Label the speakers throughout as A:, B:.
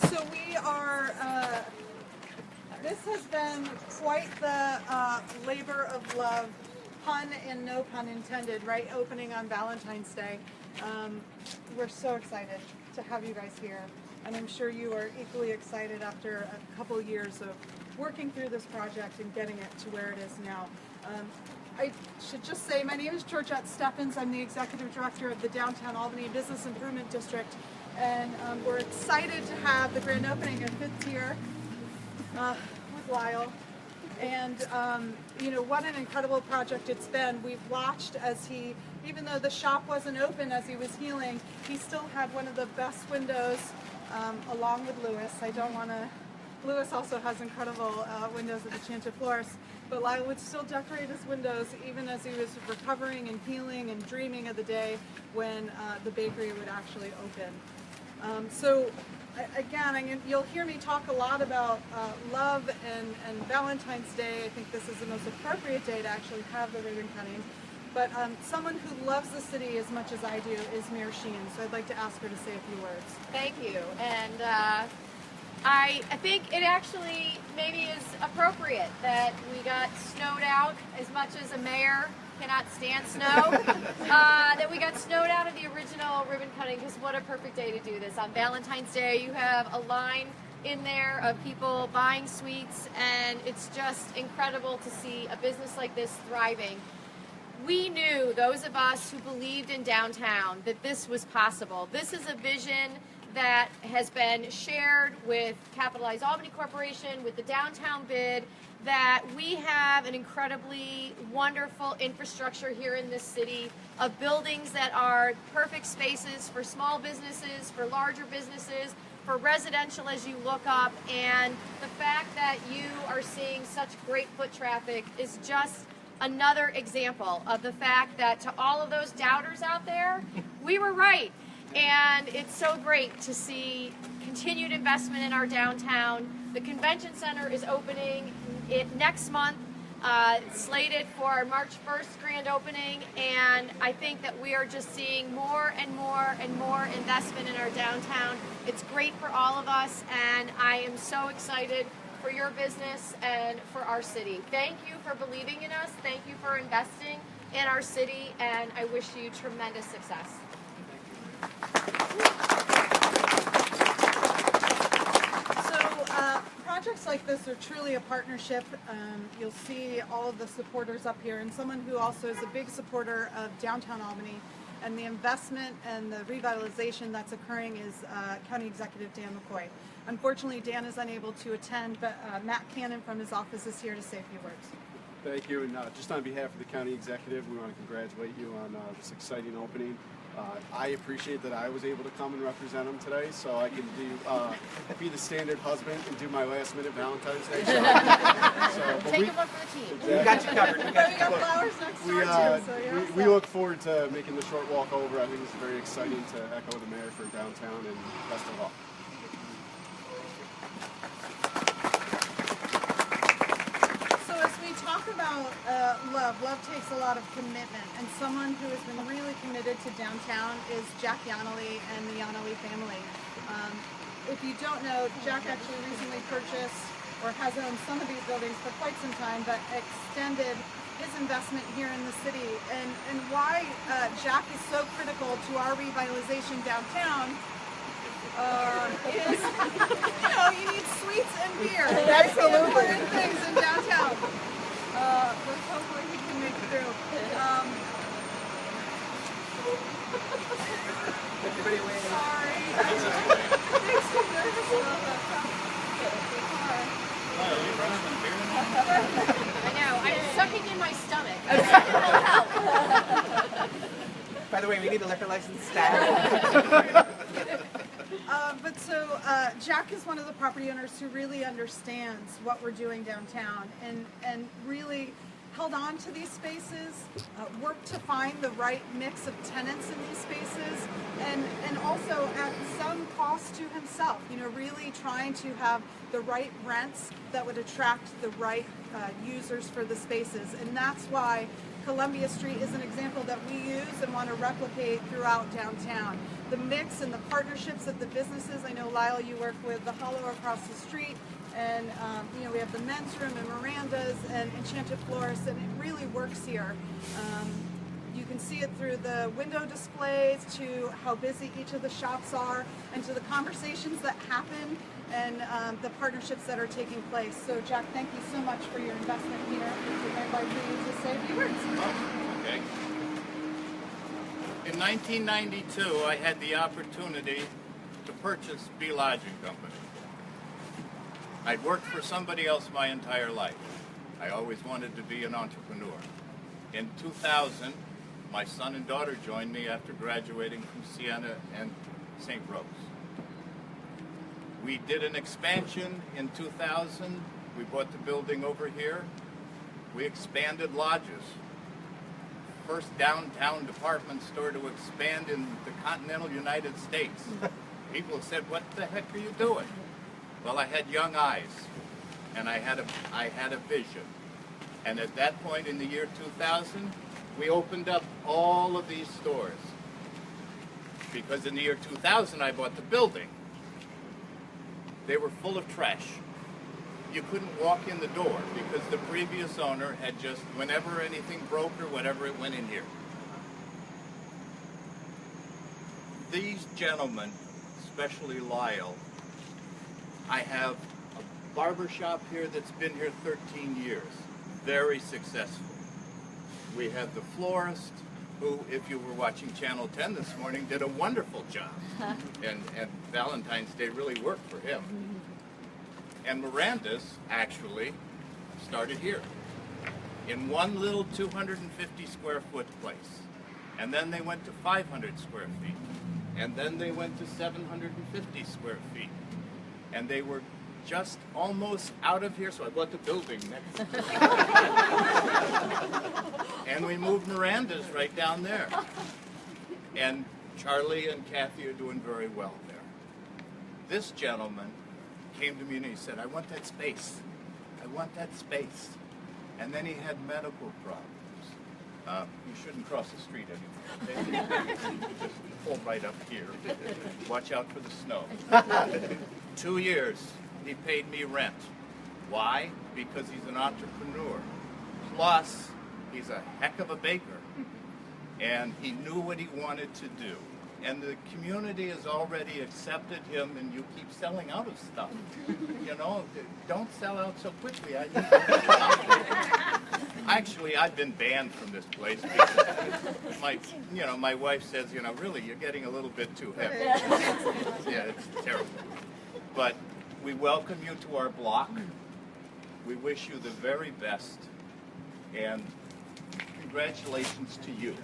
A: So we are, this has been quite the labor of love, pun and no pun intended, right? Opening on Valentine's Day. We're so excited to have you guys here, and I'm sure you are equally excited after a couple years of working through this project and getting it to where it is now. I should just say my name is Georgette Steffens. I'm the Executive Director of the Downtown Albany Business Improvement District, and we're excited to have the grand opening of Fifth Tier with Lyle. And you know, what an incredible project it's been. We've watched as he, even though the shop wasn't open as he was healing, he still had one of the best windows along with Lewis. Lewis also has incredible windows at Enchanted Floors, but Lyle would still decorate his windows even as he was recovering and healing and dreaming of the day when the bakery would actually open. So again, you'll hear me talk a lot about love and Valentine's Day. I think this is the most appropriate day to actually have the ribbon cutting. But someone who loves the city as much as I do is Mayor Sheehan, so I'd like to ask her to say a few words.
B: Thank you. And I think it actually maybe is appropriate that we got snowed out as much as a mayor cannot stand snow, that we got snowed out of the original ribbon cutting, because what a perfect day to do this. On Valentine's Day, you have a line in there of people buying sweets, and it's just incredible to see a business like this thriving. We knew, those of us who believed in downtown, that this was possible. This is a vision that has been shared with Capitalize Albany Corporation, with the Downtown BID, that we have an incredibly wonderful infrastructure here in this city of buildings that are perfect spaces for small businesses, for larger businesses, for residential as you look up, and the fact that you are seeing such great foot traffic is just another example of the fact that to all of those doubters out there, we were right. And it's so great to see continued investment in our downtown. The convention center is opening next month. It's slated for our March 1st grand opening, and I think that we are just seeing more and more and more investment in our downtown. It's great for all of us, and I am so excited for your business and for our city. Thank you for believing in us. Thank you for investing in our city, and I wish you tremendous success.
A: Projects like this are truly a partnership. You'll see all of the supporters up here, and someone who also is a big supporter of Downtown Albany and the investment and the revitalization that's occurring is County Executive Dan McCoy. Unfortunately, Dan is unable to attend, but Matt Cannon from his office is here to say a few words.
C: Thank you, and just on behalf of the County Executive, we want to congratulate you on this exciting opening. I appreciate that I was able to come and represent him today, so I can be the standard husband and do my last-minute Valentine's Day show.
B: Take one for the team.
C: Exactly.
D: We got you covered.
A: We got flowers next door too. So yeah,
C: we look forward to making the short walk over. I think it's very exciting to echo the mayor for downtown, and best of luck.
A: Talk about love takes a lot of commitment, and someone who has been really committed to downtown is Jack Yonnally and the Yonnally family. If you don't know, Jack actually recently purchased or has owned some of these buildings for quite some time, but extended his investment here in the city. And why Jack is so critical to our revitalization downtown is, you know, you need sweets and beer. That's the important things in downtown. But hopefully he can make it through. Sorry. Makes me nervous about that.
B: I know. I'm sucking in my stomach.
D: By the way, we need a liquor license staff.
A: But so Jack is one of the property owners who really understands what we're doing downtown and really held on to these spaces, worked to find the right mix of tenants in these spaces, and also at some cost to himself, you know, really trying to have the right rents that would attract the right users for the spaces. And that's why Columbia Street is an example that we use and want to replicate throughout downtown. The mix and the partnerships of the businesses. I know, Lyle, you work with the Hollow across the street, and you know, we have the men's room and Miranda's and Enchanted Florist, and it really works here. You can see it through the window displays, to how busy each of the shops are, and to the conversations that happen and the partnerships that are taking place. So, Jack, thank you so much for your investment here. I'd like for you to say a few words.
E: Okay. In 1992, I had the opportunity to purchase B Lodging Company. I'd worked for somebody else my entire life. I always wanted to be an entrepreneur. In 2000, my son and daughter joined me after graduating from Siena and St. Rose. We did an expansion in 2000. We bought the building over here. We expanded lodges. First downtown department store to expand in the continental United States. People said, "What the heck are you doing?" Well, I had young eyes, and I had a vision. And at that point in the year 2000, we opened up all of these stores. Because in the year 2000, I bought the building. They were full of trash. You couldn't walk in the door because the previous owner had just, whenever anything broke or whatever, it went in here. These gentlemen, especially Lyle, I have a barber shop here that's been here 13 years, very successful. We have the florist, who, if you were watching Channel 10 this morning, did a wonderful job. And Valentine's Day really worked for him. And Miranda's actually started here in one little 250 square foot place. And then they went to 500 square feet. And then they went to 750 square feet. And they were just almost out of here, so I bought the building next. And we moved Miranda's right down there. And Charlie and Kathy are doing very well there. This gentleman came to me and he said, "I want that space. I want that space." And then he had medical problems. You shouldn't cross the street anymore. Okay? Just pull right up here. Watch out for the snow. 2 years, he paid me rent. Why? Because he's an entrepreneur. Plus, he's a heck of a baker. And he knew what he wanted to do. And the community has already accepted him, and you keep selling out of stuff. You know, don't sell out so quickly. Actually, I've been banned from this place because my wife says, really, you're getting a little bit too heavy. Yeah, it's terrible. But we welcome you to our block. We wish you the very best, and congratulations to you.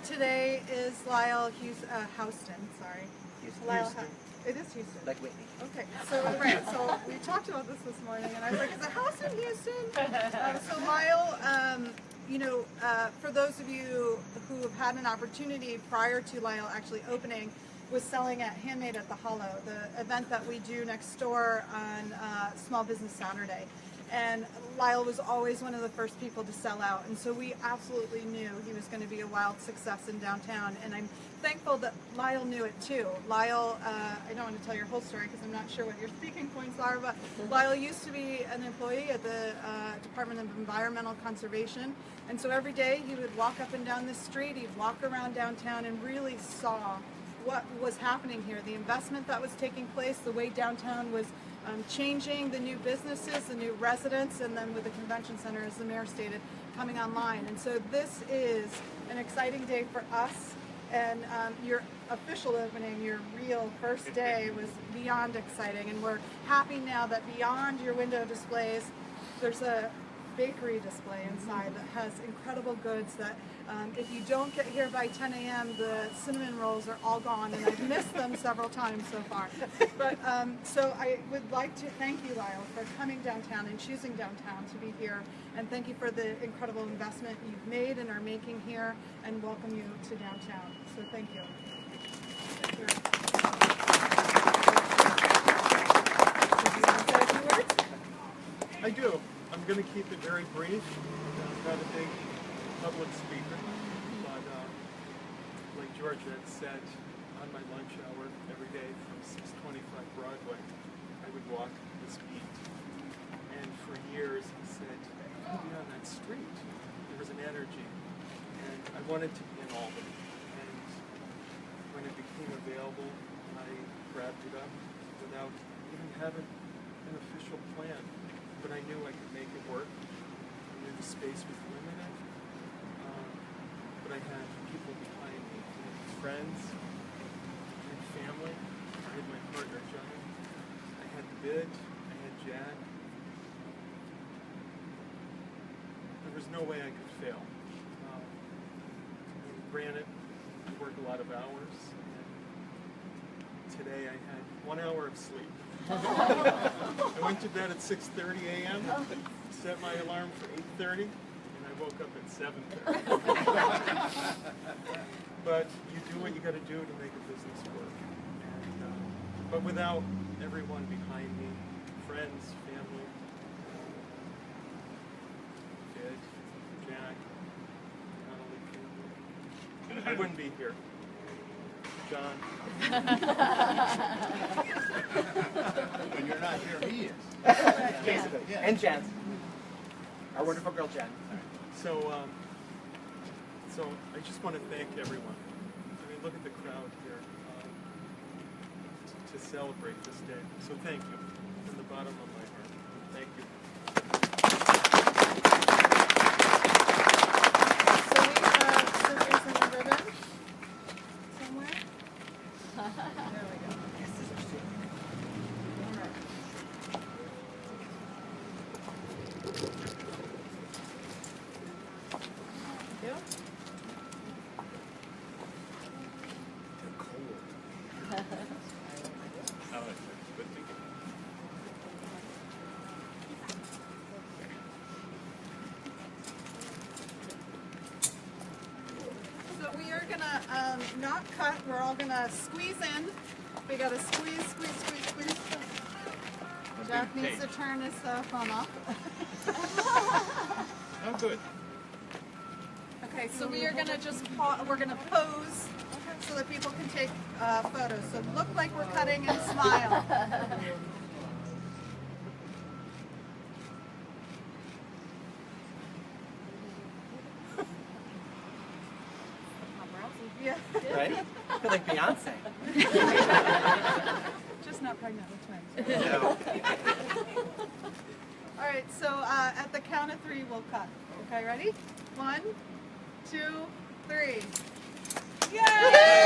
A: Today is Lyle Houston. Sorry, Lyle. It is Houston.
D: Like Whitney.
A: Okay, so we talked about this morning, and I was like, "Is it Houston, Houston?" So Lyle, for those of you who have had an opportunity prior to Lyle actually opening, was selling at Handmade at the Hollow, the event that we do next door on Small Business Saturday. And Lyle was always one of the first people to sell out, and so we absolutely knew he was going to be a wild success in downtown, and I'm thankful that Lyle knew it too. Lyle, I don't want to tell your whole story because I'm not sure what your speaking points are, but Lyle used to be an employee at the Department of Environmental Conservation, and so every day he would walk up and down the street, he'd walk around downtown and really saw what was happening here, the investment that was taking place, the way downtown was changing, the new businesses, the new residents, and then with the convention center, as the mayor stated, coming online. And so this is an exciting day for us, and your official opening, your real first day, was beyond exciting, and we're happy now that beyond your window displays, there's a bakery display inside that has incredible goods that if you don't get here by 10 a.m., the cinnamon rolls are all gone, and I've missed them several times so far. But so I would like to thank you, Lyle, for coming downtown and choosing downtown to be here, and thank you for the incredible investment you've made and are making here, and welcome you to downtown. So thank you.
F: I do. I'm going to keep it very brief. I'm not a big public speaker, but like George had said, on my lunch hour every day from 625 Broadway, I would walk this beat. And for years he said, "Oh, be on that street." There was an energy. And I wanted to be in Albany. And when it became available, I grabbed it up without even having an official plan. But I knew I could make it work. I knew the space was limited. But I had people behind me. I had friends, I had family, I had my partner John, I had the BID, I had Jack. There was no way I could fail. Granted, I work a lot of hours. And today I had 1 hour of sleep. I went to bed at 6:30 a.m., set my alarm for 8:30, and I woke up at 7:30. But you do what you got to do to make a business work. And, but without everyone behind me, friends, family, Ed, Jack, Yonnally, I wouldn't be here. John.
E: When you're not here, he is.
D: Basically.
E: Yeah.
D: And Jen. Our wonderful girl Jen.
F: So I just want to thank everyone. I mean, look at the crowd here to celebrate this day. So thank you from the bottom of my heart. Thank you.
A: So there's a ribbon somewhere. There we go. Thank you.
E: Oh, it's good to get.
A: So we are gonna not cut. We're all gonna squeeze in. We gotta squeeze, squeeze, squeeze, squeeze. Jack needs to turn his phone off.
E: Oh, good.
A: Okay, so we are gonna just we're gonna pose so that people can take photos. So look like we're cutting and smile. Yeah.
D: Right? I feel like Beyonce.
A: Just not pregnant with twins.
D: No.
A: All right, so at the count of 3, we'll cut. Okay, ready? 1, 2, 3. Yay!